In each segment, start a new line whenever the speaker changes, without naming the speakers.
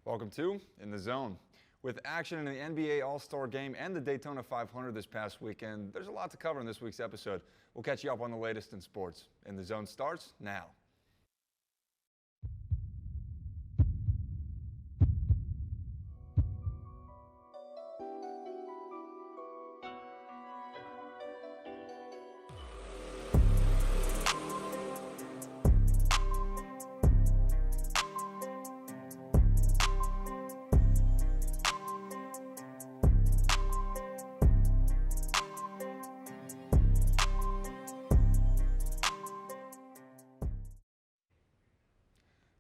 Welcome to In the Zone. With action in the NBA All-Star Game and the Daytona 500 this past weekend, there's a lot to cover in this week's episode. We'll catch you up on the latest in sports. In the Zone starts now.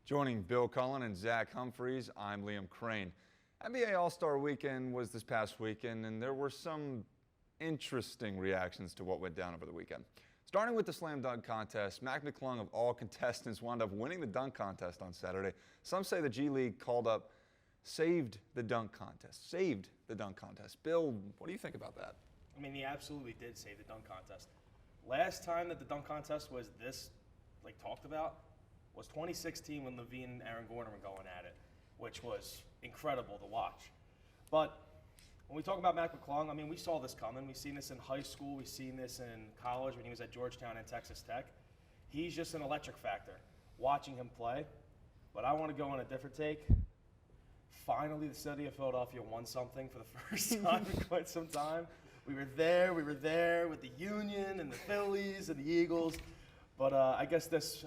Joining Bill Cullen and Zach Humphreys, I'm Liam Crane. NBA All-Star Weekend was this past weekend, and there were some interesting reactions to what went down over the weekend. Starting with the slam dunk contest, Mac McClung of all contestants wound up winning the dunk contest on Saturday. Some say the G League called up, saved the dunk contest. Bill, what do you think about that?
I mean, he absolutely did save the dunk contest. Last time that the dunk contest was talked about, was 2016 when Levine and Aaron Gordon were going at it, which was incredible to watch. But when we talk about Mac McClung, I mean, we saw this coming. We've seen this in high school. We've seen this in college when he was at Georgetown and Texas Tech. He's just an electric factor, watching him play. But I want to go on a different take. Finally, the city of Philadelphia won something for the first time in quite some time. We were there with the Union and the Phillies and the Eagles. But I guess this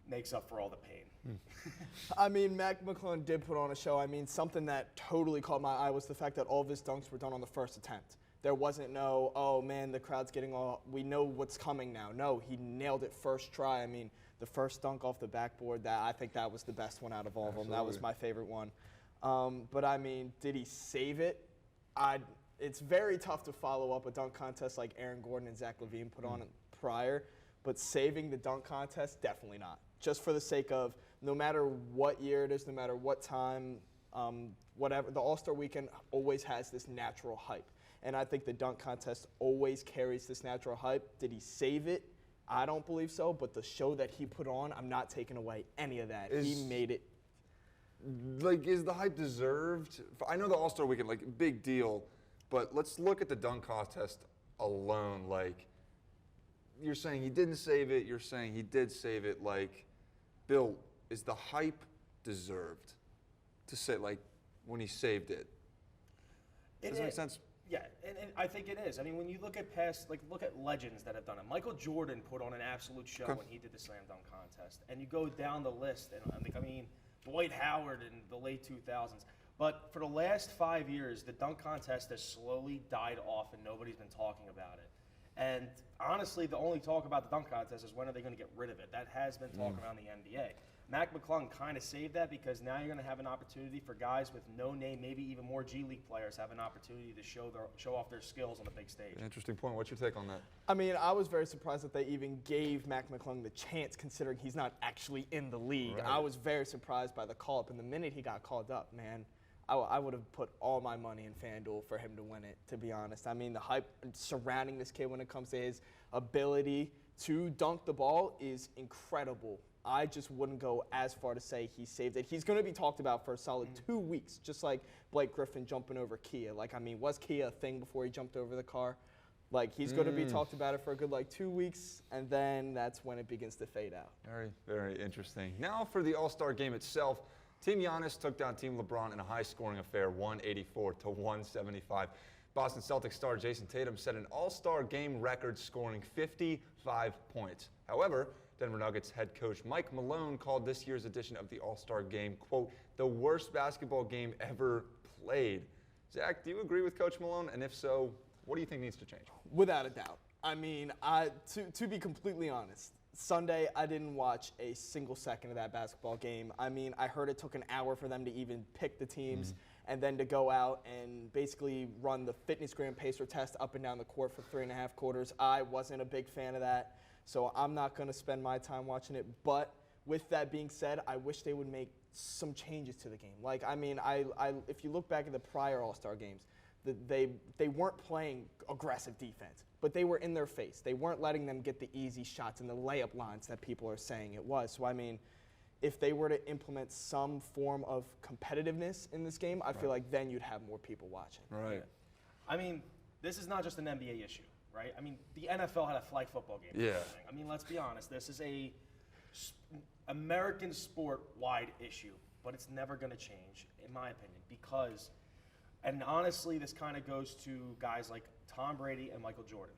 makes up for all the pain.
I mean, Mac McClung did put on a show. I mean, something that totally caught my eye was the fact that all of his dunks were done on the first attempt. There wasn't no, oh man, the crowd's getting all, we know what's coming now. No, he nailed it first try. I mean, the first dunk off the backboard, I think that was the best one out of all of them. That was my favorite one. But I mean, did he save it? It's very tough to follow up a dunk contest like Aaron Gordon and Zach LaVine put on prior, but saving the dunk contest, definitely not. Just for the sake of no matter what year it is, no matter what time, whatever, the All-Star Weekend always has this natural hype. And I think the dunk contest always carries this natural hype. Did he save it? I don't believe so, but the show that he put on, I'm not taking away any of that. He made it.
Is the hype deserved? I know the All-Star Weekend, big deal, but let's look at the dunk contest alone. You're saying he didn't save it, you're saying he did save it. Bill, is the hype deserved to say, when he saved it? Does that make sense?
Yeah, and I think it is. I mean, when you look at look at legends that have done it. Michael Jordan put on an absolute show when he did the slam dunk contest. And you go down the list, and Dwight Howard in the late 2000s. But for the last 5 years, the dunk contest has slowly died off, and nobody's been talking about it. And honestly, the only talk about the dunk contest is when are they going to get rid of it. That has been talk around the NBA. Mac McClung kind of saved that because now you're going to have an opportunity for guys with no name, maybe even more G League players have an opportunity to show off their skills on the big stage.
Interesting point. What's your take on that?
I mean, I was very surprised that they even gave Mac McClung the chance, considering he's not actually in the league. Right. I was very surprised by the call-up, and the minute he got called up, man, I would have put all my money in FanDuel for him to win it, to be honest. I mean, the hype surrounding this kid when it comes to his ability to dunk the ball is incredible. I just wouldn't go as far to say he saved it. He's going to be talked about for a solid 2 weeks, just like Blake Griffin jumping over Kia. Was Kia a thing before he jumped over the car? He's going to be talked about it for a good 2 weeks, and then that's when it begins to fade out.
Very, very interesting. Now for the All-Star Game itself. Team Giannis took down Team LeBron in a high-scoring affair, 184-175. Boston Celtics star Jason Tatum set an All-Star Game record, scoring 55 points. However, Denver Nuggets head coach Mike Malone called this year's edition of the All-Star Game, quote, the worst basketball game ever played. Zach, do you agree with Coach Malone? And if so, what do you think needs to change?
Without a doubt. I mean, to be completely honest, Sunday, I didn't watch a single second of that basketball game. I mean, I heard it took an hour for them to even pick the teams and then to go out and basically run the fitness gram pacer test up and down the court for 3.5 quarters. I wasn't a big fan of that, so I'm not going to spend my time watching it. But with that being said, I wish they would make some changes to the game. If you look back at the prior All-Star games, they weren't playing aggressive defense, but they were in their face. They weren't letting them get the easy shots and the layup lines that people are saying it was. So, I mean, if they were to implement some form of competitiveness in this game, I feel like then you'd have more people watching.
Right.
I mean, this is not just an NBA issue, right? I mean, the NFL had a flag football game.
Yeah.
I mean, let's be honest. This is a American sport-wide issue, but it's never going to change, in my opinion, because, and honestly, this kind of goes to guys like Tom Brady and Michael Jordan.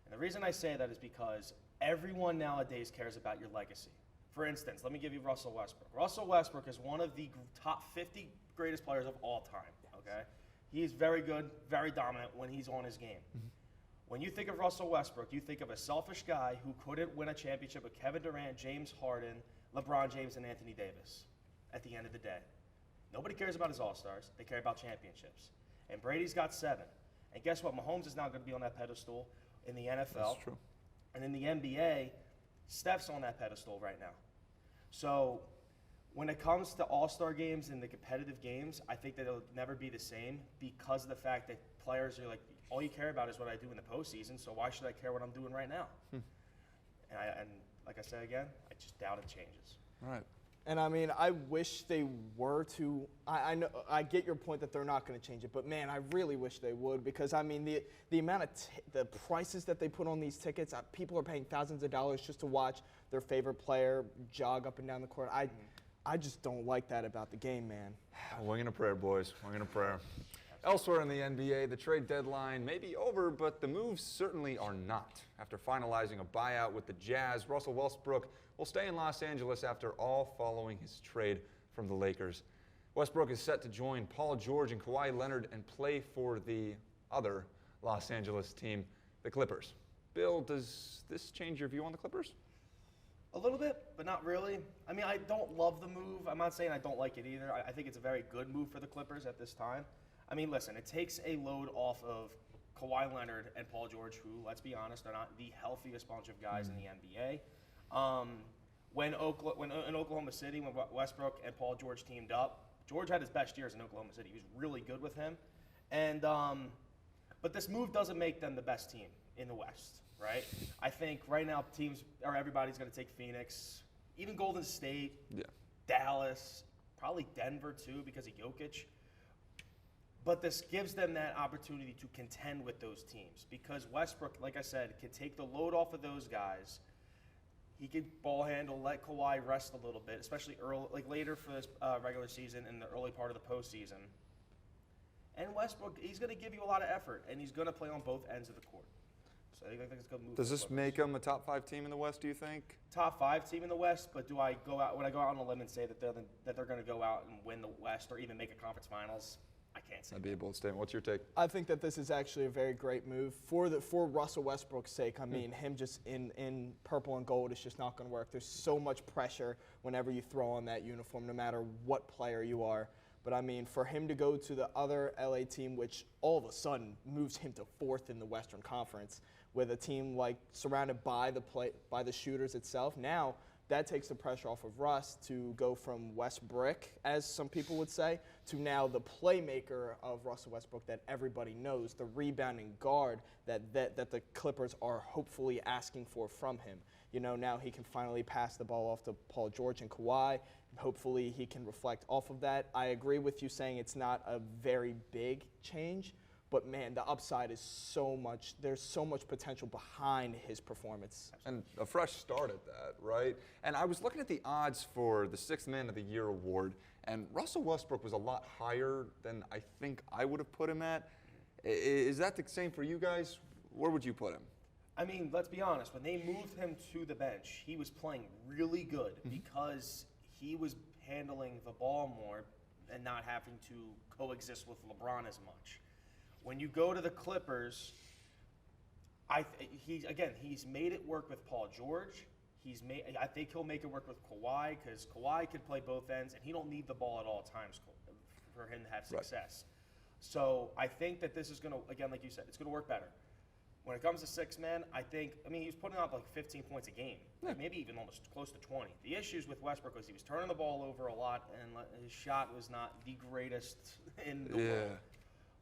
And the reason I say that is because everyone nowadays cares about your legacy. For instance, let me give you Russell Westbrook. Russell Westbrook is one of the top 50 greatest players of all time, okay? He's very good, very dominant when he's on his game. When you think of Russell Westbrook, you think of a selfish guy who couldn't win a championship with Kevin Durant, James Harden, LeBron James, and Anthony Davis at the end of the day. Nobody cares about his All-Stars. They care about championships. And Brady's got 7. And guess what? Mahomes is now going to be on that pedestal in the NFL.
That's true.
And in the NBA, Steph's on that pedestal right now. So when it comes to All-Star games and the competitive games, I think that it'll never be the same because of the fact that players are like, all you care about is what I do in the postseason, so why should I care what I'm doing right now? And like I said again, I just doubt it changes.
Right.
And I mean, I wish they were to. I know I get your point that they're not going to change it, but man, I really wish they would because I mean the amount of the prices that they put on these tickets, people are paying thousands of dollars just to watch their favorite player jog up and down the court. I just don't like that about the game, man.
Wing and a prayer, boys. Wing and a prayer. Elsewhere in the NBA, the trade deadline may be over, but the moves certainly are not. After finalizing a buyout with the Jazz, Russell Westbrook will stay in Los Angeles after all following his trade from the Lakers. Westbrook is set to join Paul George and Kawhi Leonard and play for the other Los Angeles team, the Clippers. Bill, does this change your view on the Clippers?
A little bit, but not really. I mean, I don't love the move. I'm not saying I don't like it either. I think it's a very good move for the Clippers at this time. I mean, listen, it takes a load off of Kawhi Leonard and Paul George, who, let's be honest, are not the healthiest bunch of guys in the NBA. When in Oklahoma City, when Westbrook and Paul George teamed up, George had his best years in Oklahoma City. He was really good with him. And but this move doesn't make them the best team in the West, right? I think right now everybody's going to take Phoenix, even Golden State, Dallas, probably Denver too because of Jokic. But this gives them that opportunity to contend with those teams because Westbrook, like I said, can take the load off of those guys. He can ball handle, let Kawhi rest a little bit, especially early, like later for this regular season and the early part of the postseason. And Westbrook, he's going to give you a lot of effort, and he's going to play on both ends of the court. So I think it's a good move.
Does this make them a top 5 team in the West, do you think?
Top 5 team in the West, but would I go out on a limb and say that they're going to go out and win the West or even make a conference finals? I can't say.
That'd be a bold statement. What's your take?
I think that this is actually a very great move for Russell Westbrook's sake. I mean, him just in purple and gold is just not going to work. There's so much pressure whenever you throw on that uniform, no matter what player you are. But I mean, for him to go to the other LA team, which all of a sudden moves him to 4th in the Western Conference, with a team like surrounded by the shooters itself, now that takes the pressure off of Russ to go from West Brick, as some people would say, to now the playmaker of Russell Westbrook that everybody knows, the rebounding guard that the Clippers are hopefully asking for from him. You know, now he can finally pass the ball off to Paul George and Kawhi. Hopefully he can reflect off of that. I agree with you saying it's not a very big change, but man, the upside is so much. There's so much potential behind his performance.
And a fresh start at that, right? And I was looking at the odds for the 6th Man of the Year award, and Russell Westbrook was a lot higher than I think I would have put him at. Is that the same for you guys? Where would you put him?
I mean, let's be honest. When they moved him to the bench, he was playing really good because he was handling the ball more and not having to coexist with LeBron as much. When you go to the Clippers, he's made it work with Paul George. I think he'll make it work with Kawhi because Kawhi can play both ends, and he don't need the ball at all times for him to have success. Right. So I think that this is going to, again, like you said, it's going to work better. When it comes to 6 man, he was putting up like 15 points a game, maybe even almost close to 20. The issues with Westbrook was he was turning the ball over a lot, and his shot was not the greatest in the world.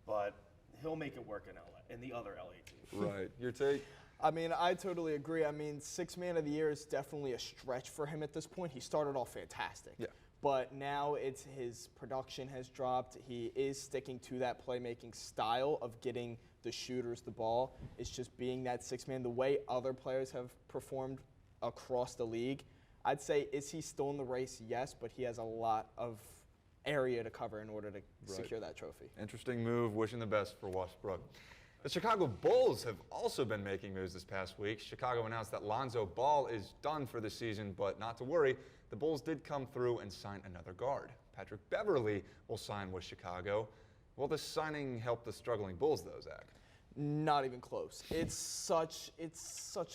But he'll make it work in LA, in the other LA team.
Right. Your take?
I mean, I totally agree. I mean, sixth man of the year is definitely a stretch for him at this point. He started off fantastic.
Yeah.
But now it's his production has dropped. He is sticking to that playmaking style of getting the shooters the ball. It's just being that sixth man. The way other players have performed across the league, I'd say, is he still in the race? Yes, but he has a lot of area to cover in order to secure that trophy.
Interesting move. Wishing the best for Westbrook. The Chicago Bulls have also been making moves this past week. Chicago announced that Lonzo Ball is done for the season, but not to worry. The Bulls did come through and sign another guard. Patrick Beverley will sign with Chicago. Will this signing help the struggling Bulls, though, Zach?
Not even close. It's such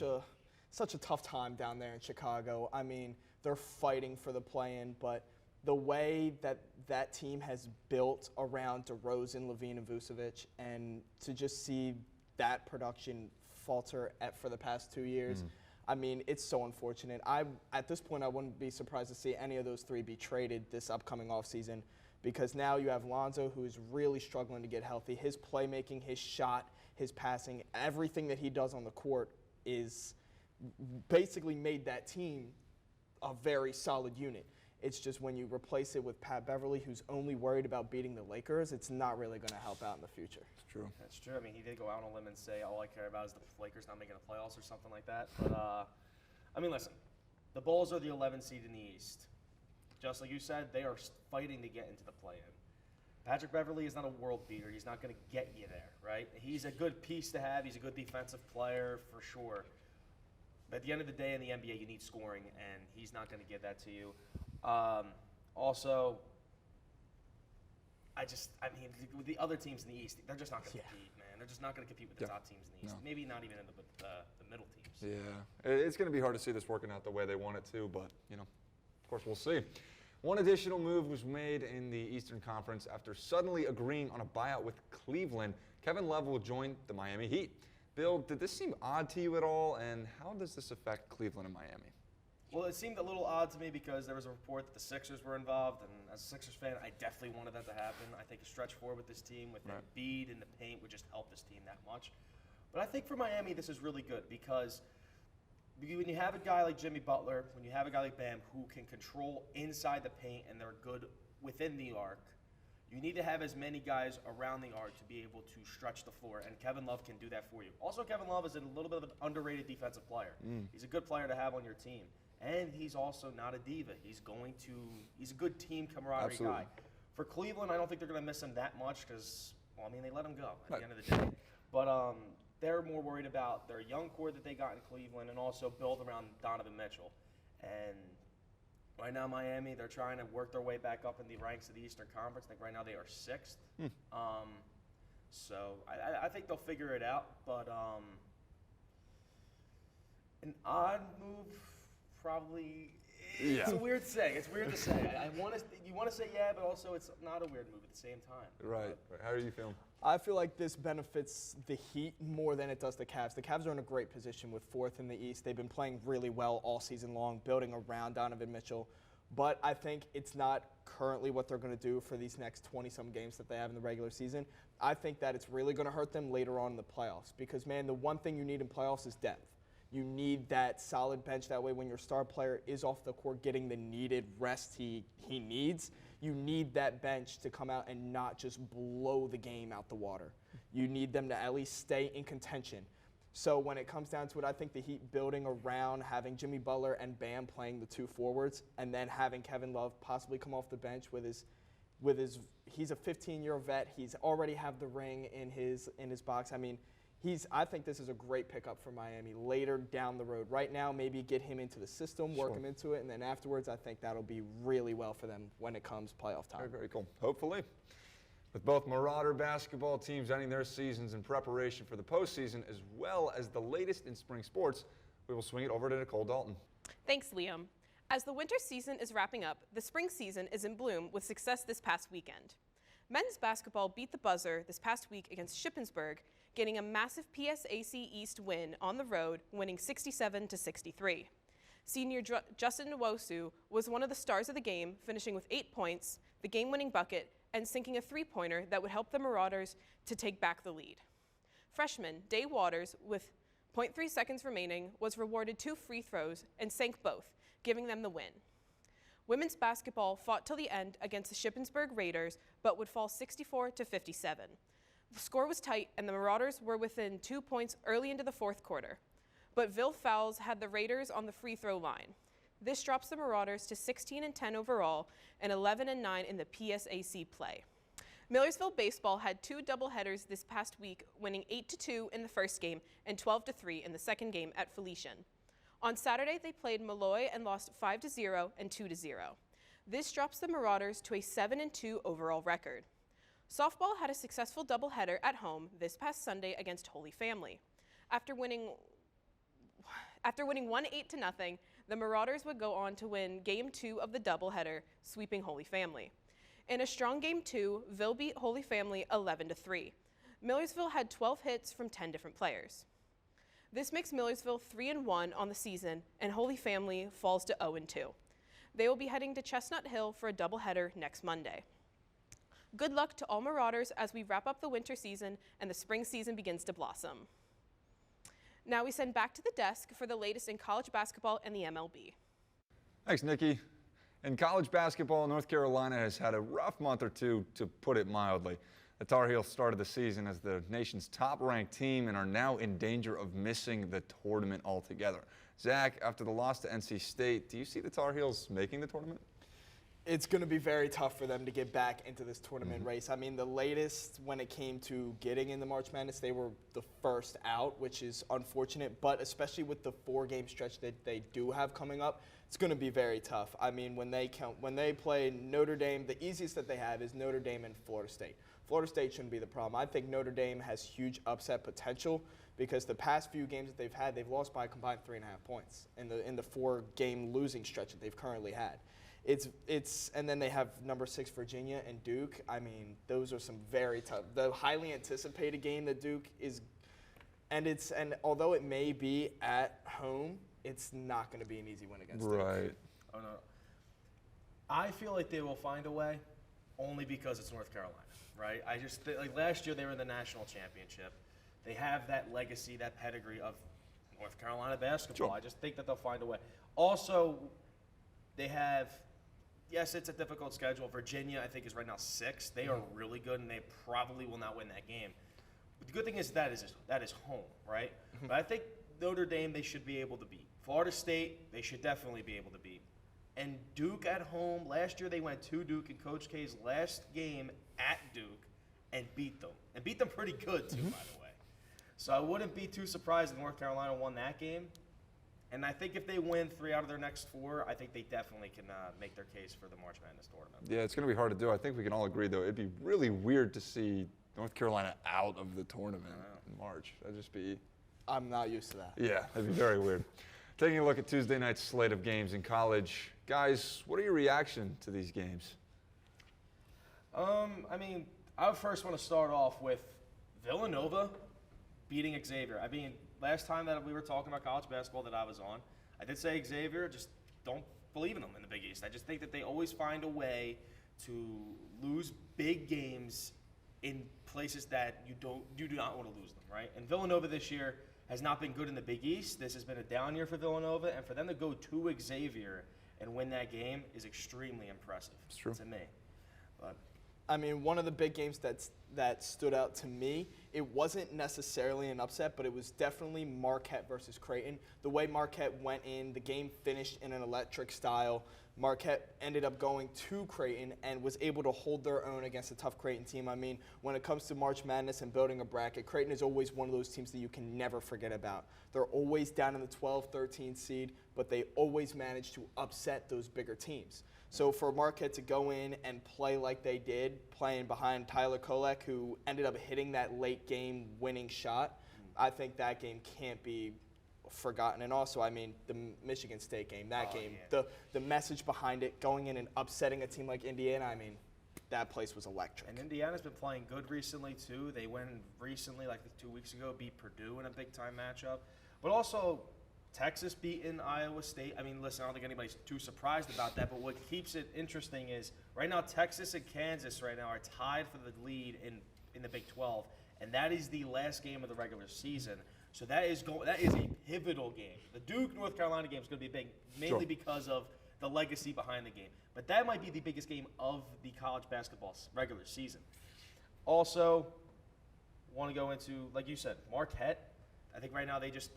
a tough time down there in Chicago. I mean, they're fighting for the play-in, but the way that team has built around DeRozan, Levine, and Vucevic, and to just see that production falter for the past 2 years, I mean, it's so unfortunate. At this point, I wouldn't be surprised to see any of those three be traded this upcoming offseason, because now you have Lonzo, who is really struggling to get healthy. His playmaking, his shot, his passing, everything that he does on the court is basically made that team a very solid unit. It's just when you replace it with Pat Beverley, who's only worried about beating the Lakers, it's not really going to help out in the future.
It's true.
That's true. I mean, he did go out on a limb and say, all I care about is the Lakers not making the playoffs or something like that. But, I mean, listen, the Bulls are the 11th seed in the East. Just like you said, they are fighting to get into the play-in. Patrick Beverley is not a world beater. He's not going to get you there, right? He's a good piece to have. He's a good defensive player for sure. But at the end of the day in the NBA, you need scoring, and he's not going to give that to you. Also, I mean, with the other teams in the East, they're just not going to compete, man. They're just not going to compete with the top teams in the East. No. Maybe not even with the middle teams.
Yeah, it's going to be hard to see this working out the way they want it to, but, you know, of course we'll see. One additional move was made in the Eastern Conference after suddenly agreeing on a buyout with Cleveland. Kevin Love will join the Miami Heat. Bill, did this seem odd to you at all, and how does this affect Cleveland and Miami?
Well, it seemed a little odd to me because there was a report that the Sixers were involved, and as a Sixers fan, I definitely wanted that to happen. I think a stretch forward with this team, with Embiid in the paint, would just help this team that much. But I think for Miami, this is really good because when you have a guy like Jimmy Butler, when you have a guy like Bam who can control inside the paint and they're good within the arc, you need to have as many guys around the arc to be able to stretch the floor, and Kevin Love can do that for you. Also, Kevin Love is a little bit of an underrated defensive player. He's a good player to have on your team. And he's also not a diva. He's a good team camaraderie guy. For Cleveland, I don't think they're going to miss him that much because, well, I mean, they let him go at the end of the day. But they're more worried about their young core that they got in Cleveland and also build around Donovan Mitchell. And right now, Miami, they're trying to work their way back up in the ranks of the Eastern Conference. I think right now they are 6th. So I think they'll figure it out. But an odd move. Probably, it's weird to say. It's weird to say. You want to say yeah, but also it's not a weird move at the same time.
Right. How are you feeling?
I feel like this benefits the Heat more than it does the Cavs. The Cavs are in a great position with 4th in the East. They've been playing really well all season long, building around Donovan Mitchell. But I think it's not currently what they're going to do for these next 20-some games that they have in the regular season. I think that it's really going to hurt them later on in the playoffs because, man, the one thing you need in playoffs is depth. You need that solid bench. That way when your star player is off the court getting the needed rest he needs, you need that bench to come out and not just blow the game out the water. You need them to at least stay in contention. So when it comes down to it, I think the Heat building around having Jimmy Butler and Bam playing the two forwards and then having Kevin Love possibly come off the bench with his he's a 15-year vet. He's already have the ring in his box. I mean, I think this is a great pickup for Miami later down the road. Right now, maybe get him into the system, work him into it, and then afterwards, I think that'll be really well for them when it comes playoff time.
Very, very cool. Hopefully. With both Marauder basketball teams ending their seasons in preparation for the postseason, as well as the latest in spring sports, we will swing it over to Nicole Dalton.
Thanks, Liam. As the winter season is wrapping up, the spring season is in bloom with success this past weekend. Men's basketball beat the buzzer this past week against Shippensburg, getting a massive PSAC East win on the road, winning 67-63. Senior Justin Nwosu was one of the stars of the game, finishing with 8 points, the game-winning bucket, and sinking a three-pointer that would help the Marauders to take back the lead. Freshman Day Waters with .3 seconds remaining, was rewarded 2 free throws and sank both, giving them the win. Women's basketball fought till the end against the Shippensburg Raiders, but would fall 64-57. The score was tight, and the Marauders were within 2 points early into the fourth quarter. But Ville fouls had the Raiders on the free throw line. This drops the Marauders to 16-10 overall and 11-9 in the PSAC play. Millersville baseball had 2 doubleheaders this past week, winning 8-2 in the first game and 12-3 in the second game at Felician. On Saturday, they played Malloy and lost 5-0 and 2-0. This drops the Marauders to a 7-2 overall record. Softball had a successful doubleheader at home this past Sunday against Holy Family. After winning 1-8-0, the Marauders would go on to win Game 2 of the doubleheader, sweeping Holy Family. In a strong Game 2, Ville beat Holy Family 11-3. Millersville had 12 hits from 10 different players. This makes Millersville 3-1 on the season, and Holy Family falls to 0-2. They will be heading to Chestnut Hill for a doubleheader next Monday. Good luck to all Marauders as we wrap up the winter season and the spring season begins to blossom. Now we send back to the desk for the latest in college basketball and the MLB.
Thanks, Nikki. In college basketball, North Carolina has had a rough month or two, to put it mildly. The Tar Heels started the season as the nation's top-ranked team and are now in danger of missing the tournament altogether. Zach, after the loss to NC State, do you see the Tar Heels making the tournament?
It's going to be very tough for them to get back into this tournament race. I mean, the latest when it came to getting in the March Madness, they were the first out, which is unfortunate. But especially with the 4-game stretch that they do have coming up, it's going to be very tough. I mean, when they play Notre Dame, the easiest that they have is Notre Dame and Florida State. Florida State shouldn't be the problem. I think Notre Dame has huge upset potential because the past few games that they've had, they've lost by a combined 3.5 points in the 4-game losing stretch that they've currently had. And then they have number 6 Virginia and Duke. I mean, those are some very tough. The highly anticipated game that Duke is, and although it may be at home, it's not going to be an easy win against Duke.
Right.
Oh no. I feel like they will find a way, only because it's North Carolina, right? I just like last year they were in the national championship. They have that legacy, that pedigree of North Carolina basketball.
Sure.
I just think that they'll find a way. Also, they have. Yes, it's a difficult schedule. Virginia, I think, is right now 6. They are really good, and they probably will not win that game. But the good thing is that is home, right? But I think Notre Dame they should be able to beat. Florida State, they should definitely be able to beat. And Duke at home, last year they went to Duke in Coach K's last game at Duke and beat them. And beat them pretty good, too, by the way. So I wouldn't be too surprised if North Carolina won that game. And I think if they win 3 out of their next 4, I think they definitely can make their case for the March Madness tournament.
Yeah, it's going to be hard to do. I think we can all agree, though, it'd be really weird to see North Carolina out of the tournament in March. That'd just be...
I'm not used to that.
Yeah, that'd be very weird. Taking a look at Tuesday night's slate of games in college. Guys, what are your reaction to these games?
I mean, I would first want to start off with Villanova beating Xavier. I mean, last time that we were talking about college basketball that I was on, I did say Xavier, just don't believe in them in the Big East. I just think that they always find a way to lose big games in places that you do not want to lose them, right? And Villanova this year has not been good in the Big East. This has been a down year for Villanova, and for them to go to Xavier and win that game is extremely impressive.
It's true.
To me. But
I mean, one of the big games that stood out to me, it wasn't necessarily an upset, but it was definitely Marquette versus Creighton. The way Marquette went in, the game finished in an electric style. Marquette ended up going to Creighton and was able to hold their own against a tough Creighton team. I mean, when it comes to March Madness and building a bracket, Creighton is always one of those teams that you can never forget about. They're always down in the 12-13 seed, but they always manage to upset those bigger teams. So for Marquette to go in and play like they did, playing behind Tyler Kolek, who ended up hitting that late game winning shot, I think that game can't be forgotten. And also, I mean, the Michigan State game, the message behind it, going in and upsetting a team like Indiana, I mean, that place was electric.
And Indiana's been playing good recently, too. They went recently, like 2 weeks ago, beat Purdue in a big-time matchup. But also, Texas beating Iowa State. I mean, listen, I don't think anybody's too surprised about that, but what keeps it interesting is right now Texas and Kansas right now are tied for the lead in the Big 12, and that is the last game of the regular season. So that is a pivotal game. The Duke North Carolina game is going to be big, mainly because of the legacy behind the game. But that might be the biggest game of the college basketball regular season. Also, want to go into, like you said, Marquette. I think right now they just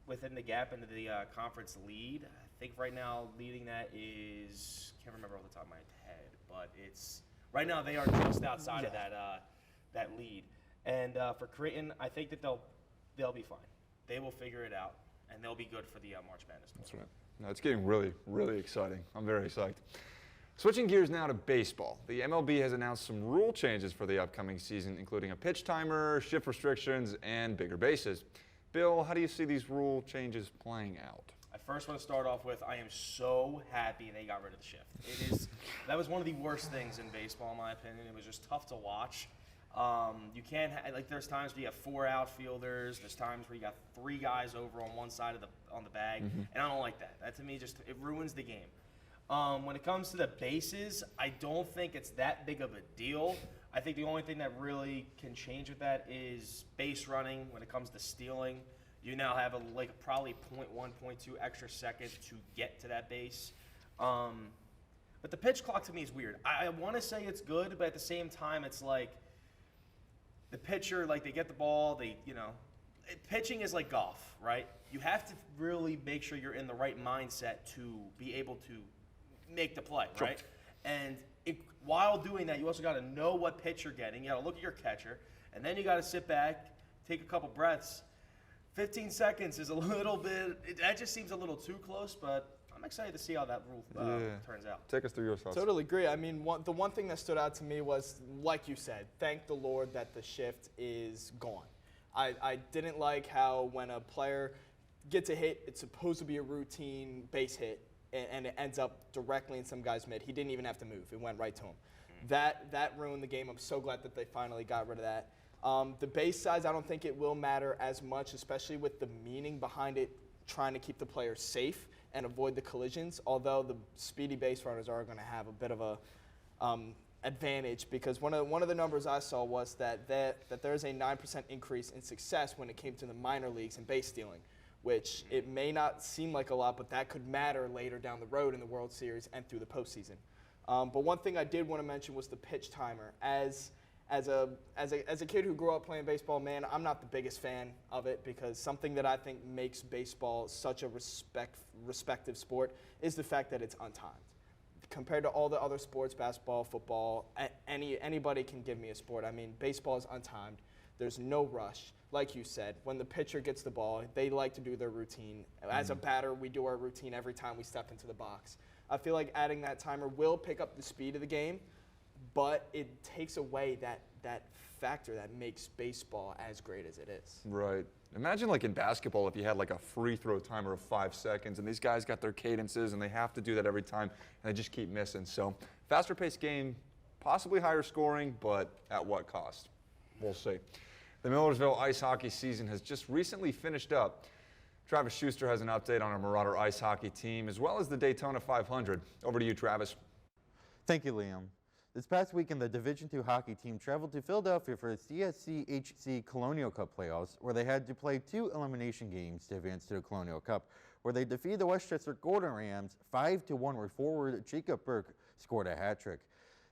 within the gap into the conference lead. I think right now leading that is, can't remember off the top of my head, but it's right now they are just outside of that lead. And for Creighton, I think that they'll be fine. They will figure it out, and they'll be good for the March Madness.
That's right. No, it's getting really, really exciting. I'm very psyched. Switching gears now to baseball. The MLB has announced some rule changes for the upcoming season, including a pitch timer, shift restrictions, and bigger bases. Bill, how do you see these rule changes playing out?
I first want to start off with I am so happy they got rid of the shift. That was one of the worst things in baseball, in my opinion. It was just tough to watch. You can't there's times where you have 4 outfielders. There's times where you got 3 guys over on one side of the bag, and I don't like that. That to me it ruins the game. When it comes to the bases, I don't think it's that big of a deal. I think the only thing that really can change with that is base running. When it comes to stealing, you now have probably 0.1, 0.2 extra seconds to get to that base. But the pitch clock to me is weird. I want to say it's good, but at the same time, it's like the pitcher, they get the ball, pitching is like golf, right? You have to really make sure you're in the right mindset to be able to make the play, right? And while doing that, you also got to know what pitch you're getting. You got to look at your catcher, and then you got to sit back, take a couple breaths. 15 seconds is a little bit. That just seems a little too close, but I'm excited to see how that rule turns out.
Take us through your thoughts.
Totally agree. I mean, the one thing that stood out to me was, like you said, thank the Lord that the shift is gone. I didn't like how when a player gets a hit, it's supposed to be a routine base hit, and it ends up directly in some guy's mid. He didn't even have to move. It went right to him. That ruined the game. I'm so glad that they finally got rid of that. The base size, I don't think it will matter as much, especially with the meaning behind it, trying to keep the player safe and avoid the collisions, although the speedy base runners are going to have a bit of a advantage, because one of the numbers I saw was that there's a 9% increase in success when it came to the minor leagues in base stealing, which it may not seem like a lot, but that could matter later down the road in the World Series and through the postseason. But one thing I did want to mention was the pitch timer. As a kid who grew up playing baseball, man, I'm not the biggest fan of it, because something that I think makes baseball such a respective sport is the fact that it's untimed. Compared to all the other sports, basketball, football, anybody can give me a sport. I mean, baseball is untimed. There's no rush. Like you said, when the pitcher gets the ball, they like to do their routine. As a batter, we do our routine every time we step into the box. I feel like adding that timer will pick up the speed of the game, but it takes away that factor that makes baseball as great as it is. Right.
Imagine in basketball if you had a free throw timer of 5 seconds, and these guys got their cadences, and they have to do that every time, and they just keep missing. So faster paced game, possibly higher scoring, but at what cost? We'll see. The Millersville ice hockey season has just recently finished up. Travis Schuster has an update on our Marauder ice hockey team, as well as the Daytona 500. Over to you, Travis.
Thank you, Liam. This past weekend, the Division II hockey team traveled to Philadelphia for the CSCHC Colonial Cup playoffs, where they had to play 2 elimination games to advance to the Colonial Cup, where they defeated the Westchester Golden Rams 5-1, where forward Jacob Burke scored a hat trick.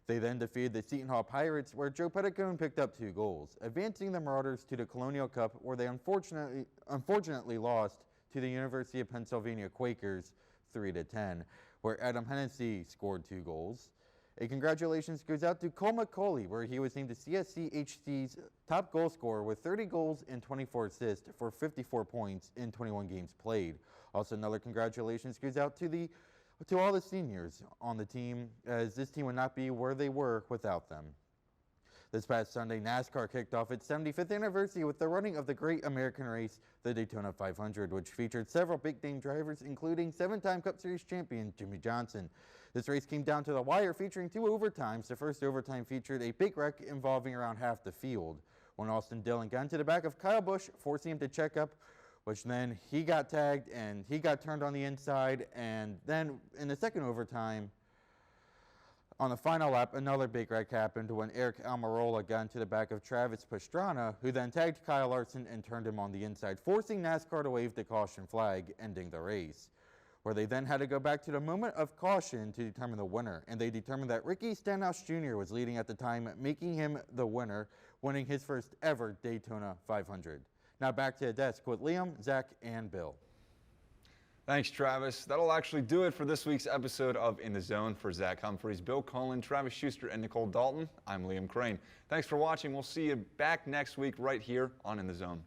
They then defeated the Seton Hall Pirates, where Joe Petticone picked up 2 goals, advancing the Marauders to the Colonial Cup, where they unfortunately lost to the University of Pennsylvania Quakers 3-10, where Adam Hennessy scored 2 goals. A congratulations goes out to Cole McCauley, where he was named the CSCHC's top goal scorer with 30 goals and 24 assists for 54 points in 21 games played. Also, another congratulations goes out to all the seniors on the team, as this team would not be where they were without them. This past Sunday, NASCAR kicked off its 75th anniversary with the running of the great American race, the Daytona 500, which featured several big-name drivers, including 7-time Cup Series champion Jimmy Johnson. This race came down to the wire, featuring 2 overtimes. The first overtime featured a big wreck involving around half the field, when Austin Dillon got into the back of Kyle Busch, forcing him to check up, which then he got tagged and he got turned on the inside. And then in the second overtime, On the final lap, another big wreck happened when Eric Almirola got into the back of Travis Pastrana, who then tagged Kyle Larson and turned him on the inside, forcing NASCAR to wave the caution flag, ending the race. Where they then had to go back to the moment of caution to determine the winner, and they determined that Ricky Stenhouse Jr. was leading at the time, making him the winner, winning his first ever Daytona 500. Now back to the desk with Liam, Zach, and Bill.
Thanks, Travis. That'll actually do it for this week's episode of In the Zone. For Zach Humphreys, Bill Cullen, Travis Schuster, and Nicole Dalton, I'm Liam Crane. Thanks for watching. We'll see you back next week right here on In the Zone.